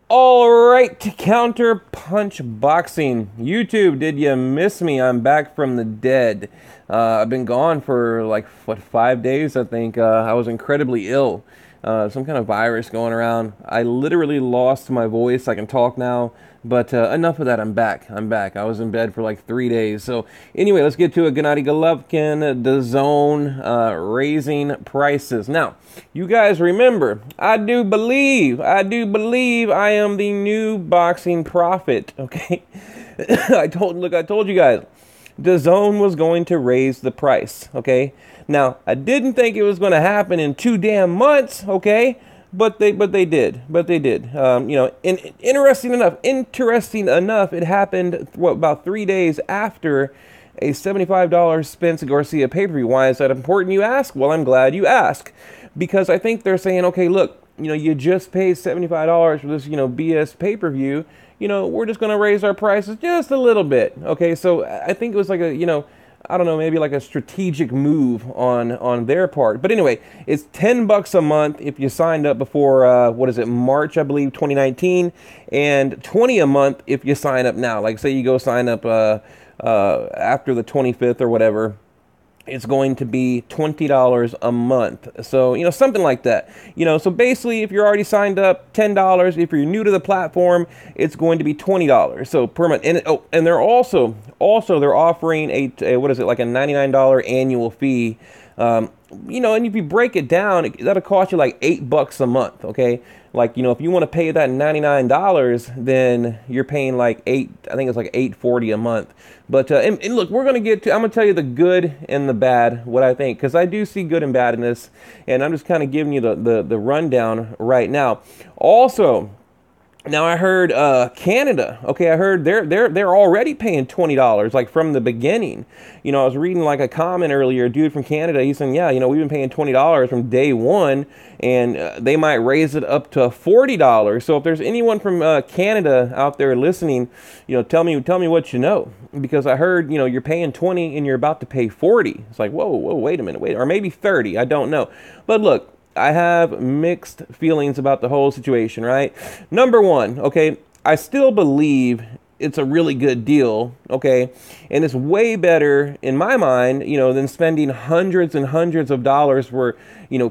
All right, counter punch boxing. YouTube, did you miss me? I'm back from the dead. I've been gone for like, what, 5 days, I think. I was incredibly ill. Some kind of virus going around. I literally lost my voice. I can talk now, but enough of that. I'm back. I'm back. I was in bed for like 3 days. So anyway, let's get to it. Gennady Golovkin, Dazn, raising prices. Now, you guys remember, I do believe I am the new boxing prophet. Okay, I told you guys, Dazn was going to raise the price. Okay, now I didn't think it was going to happen in 2 damn months. Okay, but they did. Interesting enough, it happened about 3 days after a $75 Spence Garcia pay-per-view. Why is that important, you ask? Well, I'm glad you ask, because I think they're saying, okay, look, you just paid $75 for this, BS pay-per-view. We're just going to raise our prices just a little bit. Okay, so I think it was like I don't know, maybe like a strategic move on their part. But anyway, it's $10 a month if you signed up before what is it, March, I believe, 2019, and $20 a month if you sign up now. Like, say you go sign up after the 25th or whatever. It's going to be $20 a month. So, something like that. So basically, if you're already signed up, $10. If you're new to the platform, it's going to be $20. So per month. And they're also they're offering a what is it, like a $99 annual fee. And if you break it down, that'll cost you like $8 a month. Okay, like if you want to pay that $99, then you're paying like I think it's like $8.40 a month. But and look, I'm gonna tell you the good and the bad, what I think, because I do see good and bad in this, and I'm just kind of giving you the rundown right now. Also, now I heard Canada. Okay, I heard they're already paying $20, like from the beginning. I was reading like a comment earlier, a dude from Canada. He's saying, yeah, we've been paying $20 from day one, and they might raise it up to $40. So if there's anyone from Canada out there listening, tell me what you know, because I heard you're paying 20 and you're about to pay 40. It's like, whoa, wait a minute, or maybe 30. I don't know, but look. I have mixed feelings about the whole situation, right? Number one, okay, I still believe it's a really good deal, okay? And it's way better, in my mind, than spending hundreds and hundreds of dollars for,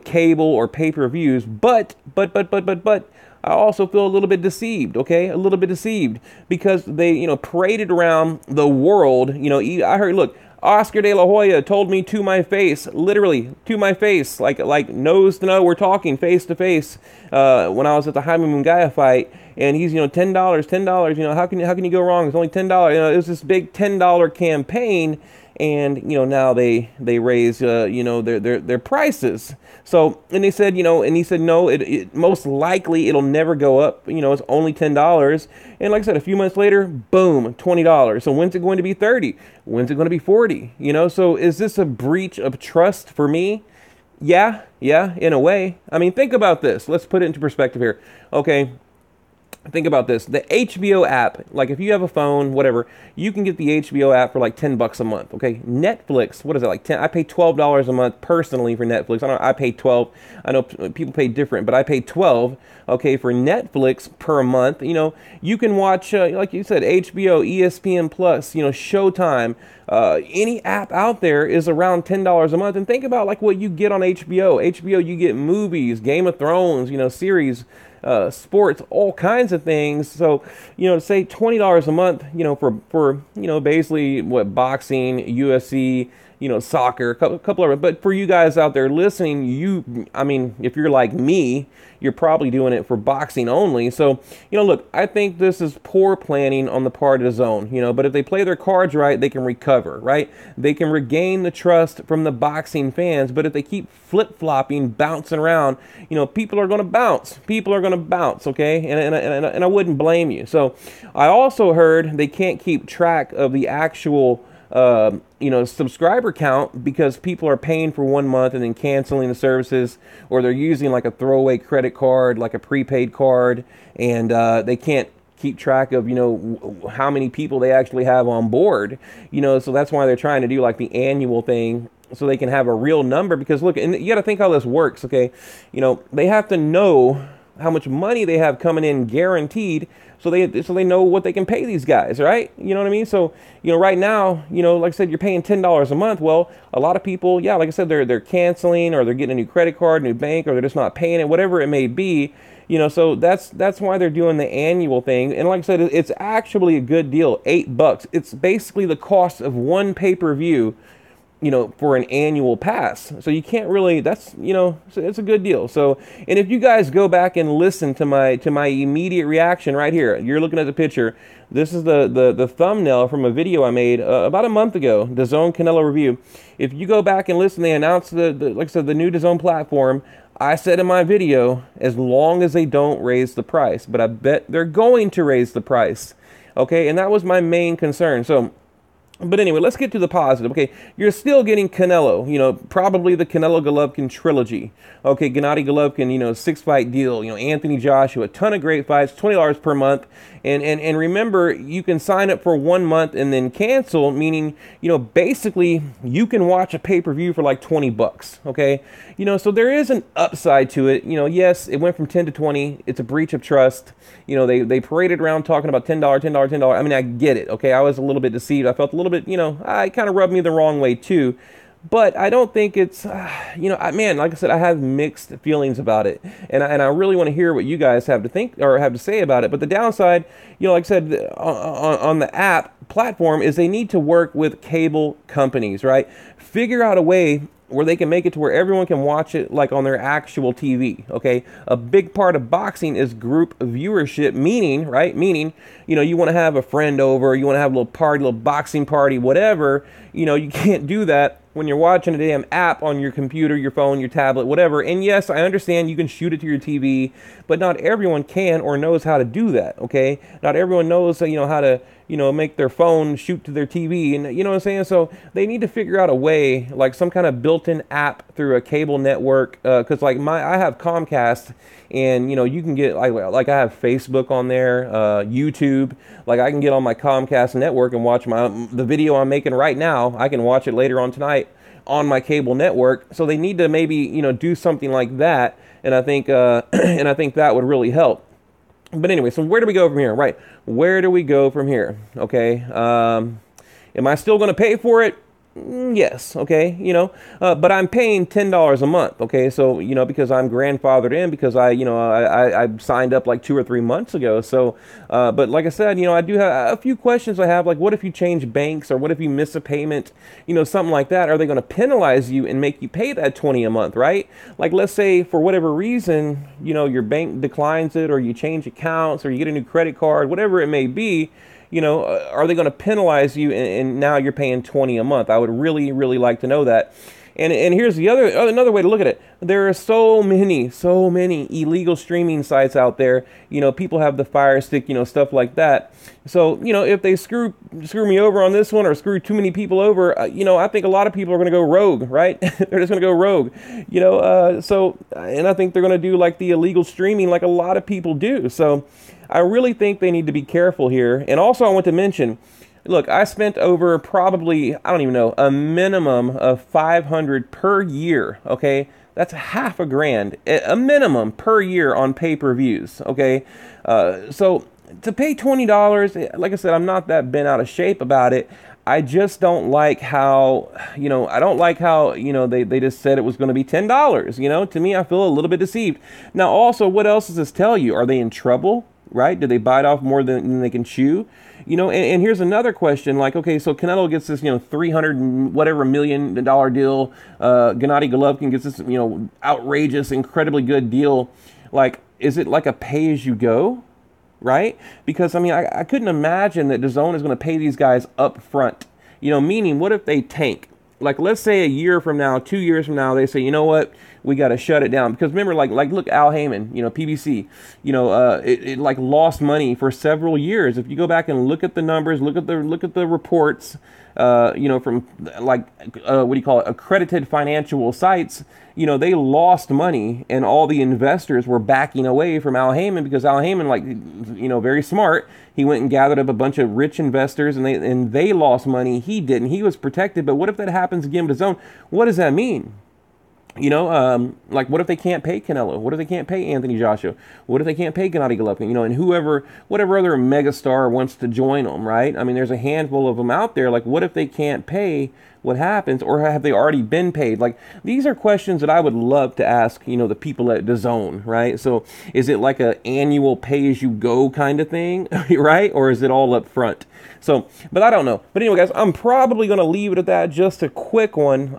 cable or pay-per-views. But, I also feel a little bit deceived, okay? A little bit deceived, because they, paraded around the world. I heard, look, Oscar De La Hoya told me to my face, literally to my face, like nose to nose, we're talking face to face, when I was at the Jaime Munguia fight, and he's, $10, how can you go wrong? It's only $10. It was this big $10 campaign, and now they raise their prices. So, and they said, and he said, no, it most likely it'll never go up. It's only $10. And like I said, a few months later, boom, $20. So when's it going to be 30? When's it going to be 40? So is this a breach of trust for me? Yeah, in a way. I mean, think about this. Let's put it into perspective here. Okay. Think about this. The HBO app, like if you have a phone, whatever, you can get the HBO app for like $10 a month. Okay. Netflix, what is it, like 10? I pay $12 a month personally for Netflix. I pay 12. I know people pay different, but I pay 12, okay, for Netflix per month. You can watch, like you said, HBO, ESPN Plus, Showtime. Any app out there is around $10 a month. And think about like what you get on HBO. HBO, you get movies, Game of Thrones, series, sports, all kinds of things. So, say $20 a month, for basically what, boxing, UFC, soccer, a couple of, but for you guys out there listening, I mean, if you're like me, you're probably doing it for boxing only. So, look, I think this is poor planning on the part of DAZN, but if they play their cards right, they can recover, right? They can regain the trust from the boxing fans. But if they keep flip-flopping, bouncing around, people are going to bounce. People are going to bounce, okay? And I wouldn't blame you. So I also heard they can't keep track of the actual subscriber count, because people are paying for 1 month and then canceling the services, or they're using like a throwaway credit card, like a prepaid card, and they can't keep track of, how many people they actually have on board, so that's why they're trying to do like the annual thing, so they can have a real number. Because look, and you got to think how this works, okay? They have to know how much money they have coming in guaranteed, so they know what they can pay these guys, right? You know what I mean? So, right now, like I said, you're paying $10 a month. Well, a lot of people, yeah, like I said, they're canceling, or they're getting a new credit card, new bank, or they're just not paying it, whatever it may be. So that's why they're doing the annual thing. And like I said, it's actually a good deal. $8. It's basically the cost of one pay-per-view, for an annual pass. So you can't really, it's a good deal. So, and if you guys go back and listen to my immediate reaction right here, you're looking at the picture. This is the thumbnail from a video I made about a month ago, Dazn Canelo review. If you go back and listen, they announced like I said, the new Dazn platform. I said in my video, as long as they don't raise the price, but I bet they're going to raise the price. Okay, and that was my main concern. So, but anyway, let's get to the positive. Okay, you're still getting Canelo, probably the Canelo Golovkin trilogy. Okay, Gennady Golovkin, 6-fight deal, Anthony Joshua, a ton of great fights, $20 per month. And remember, you can sign up for 1 month and then cancel, meaning, basically you can watch a pay-per-view for like 20 bucks. Okay, so there is an upside to it. Yes, it went from 10 to 20. It's a breach of trust. They paraded around talking about $10, $10, $10. I mean, I get it. Okay, I was a little bit deceived. I felt a little bit, I kind of rubbed me the wrong way too. But I don't think it's, man, like I said, I have mixed feelings about it. And I really want to hear what you guys have to think or have to say about it. But the downside, like I said, on the app platform is they need to work with cable companies, right? Figure out a way where they can make it to where everyone can watch it like on their actual TV, okay? A big part of boxing is group viewership, meaning, right? Meaning, you want to have a friend over, you want to have a little party, little boxing party, whatever. You can't do that when you're watching a damn app on your computer, your phone, your tablet, whatever. And yes, I understand you can shoot it to your TV, but not everyone can or knows how to do that, okay? Not everyone knows, how to, make their phone shoot to their TV, and you know what I'm saying? So they need to figure out a way, like some kind of built-in app through a cable network, because like I have Comcast, and you can get like I have Facebook on there, YouTube. Like I can get on my Comcast network and watch the video I'm making right now. I can watch it later on tonight on my cable network. So they need to maybe do something like that, and I think that would really help. But anyway, so where do we go from here? Right, where do we go from here? Okay, am I still going to pay for it? Yes, okay, but I'm paying $10 a month, okay, so, because I'm grandfathered in, because I signed up like 2 or 3 months ago, so, but like I said, I do have a few questions I have, like, what if you change banks, or what if you miss a payment, something like that? Are they going to penalize you and make you pay that $20 a month, right? Like, let's say, for whatever reason, your bank declines it, or you change accounts, or you get a new credit card, whatever it may be. Are they going to penalize you and now you're paying $20 a month? I would really, really like to know that. And here's another way to look at it. There are so many illegal streaming sites out there. People have the Fire Stick, stuff like that. So, if they screw me over on this one, or screw too many people over, I think a lot of people are going to go rogue, right? They're just going to go rogue, so, and I think they're going to do like the illegal streaming like a lot of people do. So I really think they need to be careful here. And also I want to mention, look, I spent over probably, I don't even know, a minimum of $500 per year, okay? That's $500, a minimum per year on pay-per-views, okay? So to pay $20, like I said, I'm not that bent out of shape about it. I just don't like how, I don't like how, they just said it was going to be $10, To me, I feel a little bit deceived. Now, also, what else does this tell you? Are they in trouble? Right? Did they bite off more than they can chew? And here's another question. Like, okay, so Canelo gets this, $300 whatever million deal. Gennady Golovkin gets this, outrageous, incredibly good deal. Like, is it like a pay-as-you-go? Right? Because, I mean, I couldn't imagine that DAZN is going to pay these guys up front. Meaning, what if they tank? Like, let's say a year from now, 2 years from now, they say, you know what, we got to shut it down. Because remember, like look, Al Heyman, PBC, it like lost money for several years. If you go back and look at the numbers, look at the reports, from like, what do you call it, accredited financial sites, they lost money, and all the investors were backing away from Al Heyman, because Al Heyman, like, very smart. He went and gathered up a bunch of rich investors, and they lost money. He didn't. He was protected. But what if that happens again with DAZN? What does that mean? Like what if they can't pay Canelo? What if they can't pay Anthony Joshua? What if they can't pay Gennady Golovkin? And whatever other megastar wants to join them, right? I mean, there's a handful of them out there. Like, what if they can't pay? What happens? Or have they already been paid? Like, these are questions that I would love to ask, the people at Dazn, right? So is it like a annual pay-as-you-go kind of thing, right? Or is it all up front? So, but I don't know. But anyway, guys, I'm probably going to leave it at that. Just a quick one.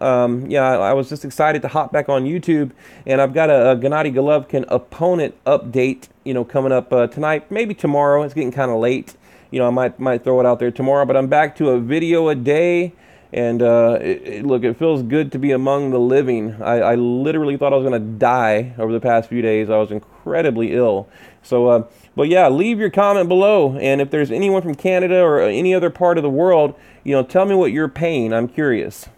Yeah, I was just excited to hop back on YouTube, and I've got a Gennady Golovkin opponent update, coming up tonight, maybe tomorrow. It's getting kind of late. I might throw it out there tomorrow, but I'm back to a video a day. And look, it feels good to be among the living. I literally thought I was going to die over the past few days. I was incredibly ill. So, but yeah, leave your comment below. And if there's anyone from Canada or any other part of the world, tell me what you're paying. I'm curious.